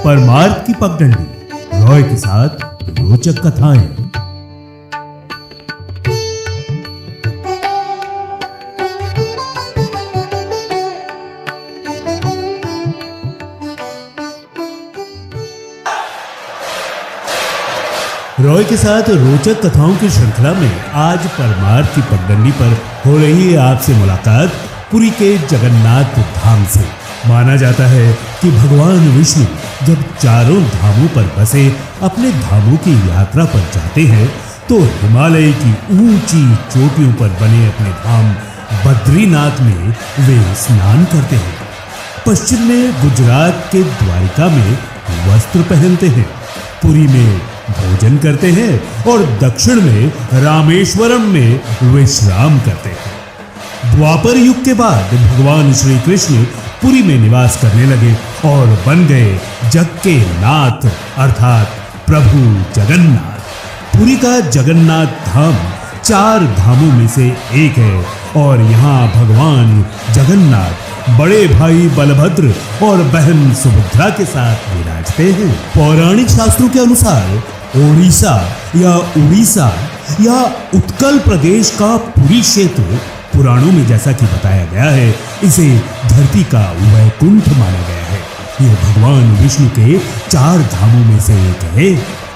परमार्थ की पगडंडी, रॉय के साथ रोचक कथाएं। रॉय के साथ रोचक कथाओं की श्रृंखला में आज परमार्थ की पगडंडी पर हो रही है आपसे मुलाकात पुरी के जगन्नाथ धाम से। माना जाता है कि भगवान विष्णु जब चारों धामों पर बसे अपने धामों की यात्रा पर जाते हैं तो हिमालय की ऊंची चोटियों पर बने अपने धाम बद्रीनाथ में वे स्नान करते हैं। पश्चिम में गुजरात के द्वारिका में वस्त्र पहनते हैं, पुरी में भोजन करते हैं और दक्षिण में रामेश्वरम में विश्राम करते हैं। द्वापर युग के बाद भगवान श्री कृष्ण पुरी में निवास करने लगे और बन गए जग के नाथ अर्थात प्रभु जगन्नाथ। पुरी का जगन्नाथ धाम चार धामों में से एक है और यहाँ भगवान जगन्नाथ बड़े भाई बलभद्र और बहन सुभद्रा के साथ विराजते हैं। पौराणिक शास्त्रों के अनुसार ओडिशा या उत्कल प्रदेश का पुरी क्षेत्र पुराणों में जैसा कि बताया गया है इसे धरती का वैकुंठ माना गया है। यह भगवान विष्णु के चार धामों में से एक है।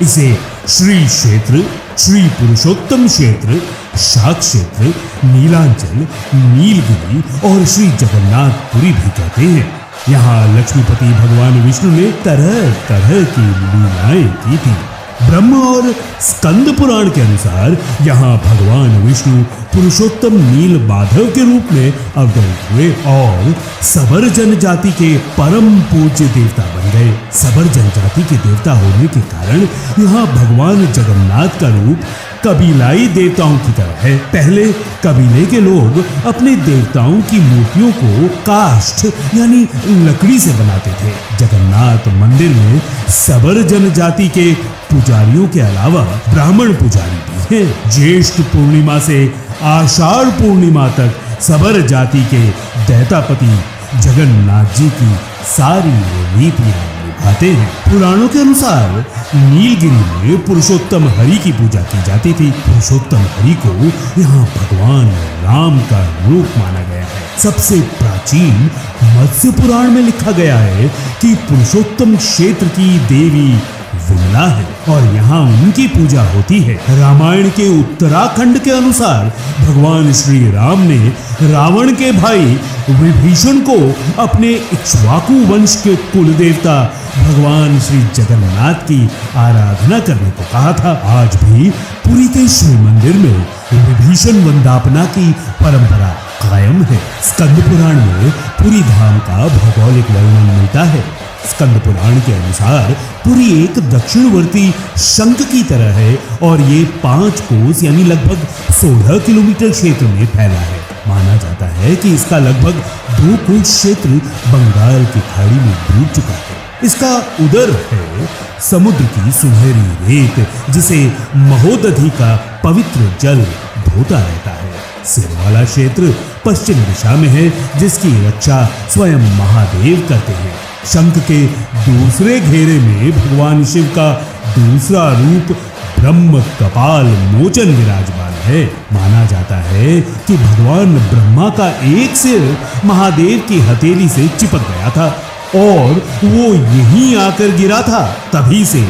इसे श्री क्षेत्र, श्री पुरुषोत्तम क्षेत्र, शाक क्षेत्र, नीलांचल, नीलगिरी और श्री जगन्नाथपुरी भी कहते हैं। यहाँ लक्ष्मीपति भगवान विष्णु ने तरह तरह की लीलाएं की थी। ब्रह्म और स्कंद पुराण के अनुसार यहाँ भगवान विष्णु पुरुषोत्तम नील माधव के रूप में अवतरित हुए और सबर जनजाति के परम पूज्य देवता बन गए। सबर जनजाति के देवता होने के कारण यहाँ भगवान जगन्नाथ का रूप कबीलाई देवताओं की तरह है। पहले कबीले के लोग अपने देवताओं की मूर्तियों को काष्ठ यानी लकड़ी से बनाते थे। जगन्नाथ मंदिर में सबर जनजाति के पुजारियों के अलावा ब्राह्मण पुजारी भी हैं। ज्येष्ठ पूर्णिमा से आषाढ़ पूर्णिमा तक सबर जाति के दैतापति जगन्नाथ जी की सारी रीतियां निभाते हैं। पुराणों के अनुसार नीलगिरी में पुरुषोत्तम हरि की पूजा की जाती थी। पुरुषोत्तम हरि को यहाँ भगवान राम का रूप माना गया है। सबसे प्राचीन मत्स्य पुराण में लिखा गया है कि पुरुषोत्तम क्षेत्र की देवी विमला है और यहाँ उनकी पूजा होती है। रामायण के उत्तराखंड के अनुसार भगवान श्री राम ने रावण के भाई विभीषण को अपने इक्ष्वाकु वंश के कुल देवता भगवान श्री जगन्नाथ की आराधना करने को कहा था। आज भी पुरी के श्री मंदिर में विभीषण वंदापना की परंपरा कायम है। स्कंद पुराण में पुरी धाम का भौगोलिक वर्णन मिलता है। स्कंद पुराण के अनुसार पुरी एक दक्षिणवर्ती शंख की तरह है और ये 5 कोस यानी लगभग 16 किलोमीटर क्षेत्र में फैला है। माना जाता है कि इसका लगभग 2 कोस क्षेत्र बंगाल की खाड़ी में डूब चुका है। इसका उदर है समुद्र की सुनहरी रेत जिसे महोदधि का पवित्र जल धोता रहता है। सिर वाला क्षेत्र पश्चिम दिशा में है जिसकी रक्षा स्वयं महादेव करते हैं। शंख के दूसरे घेरे में भगवान शिव का दूसरा रूप ब्रह्म कपाल मोचन विराजमान है। माना जाता है कि भगवान ब्रह्मा का एक सिर महादेव की हथेली से चिपक गया था और वो यहीं आकर गिरा था। तभी से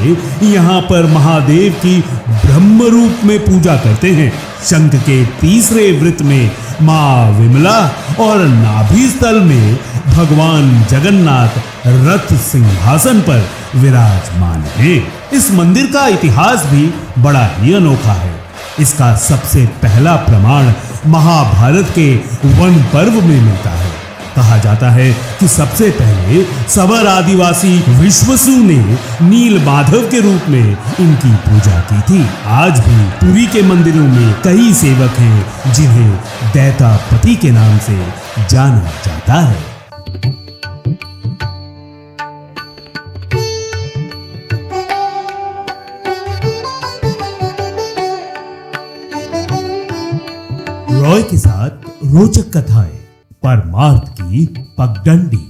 यहाँ पर महादेव की ब्रह्म रूप में पूजा करते हैं। शंख के तीसरे वृत्त में माँ विमला और नाभि स्थल में भगवान जगन्नाथ रथ सिंहासन पर विराजमान है। इस मंदिर का इतिहास भी बड़ा ही अनोखा है। इसका सबसे पहला प्रमाण महाभारत के वन पर्व में मिलता है। कहा जाता है कि सबसे पहले सबर आदिवासी विश्वसु ने नील माधव के रूप में इनकी पूजा की थी। आज भी पुरी के मंदिरों में कई सेवक हैं जिन्हें दैतापति के नाम से जाना जाता है। रॉय के साथ रोचक कथाएं, परमार्थ की पगडंडी।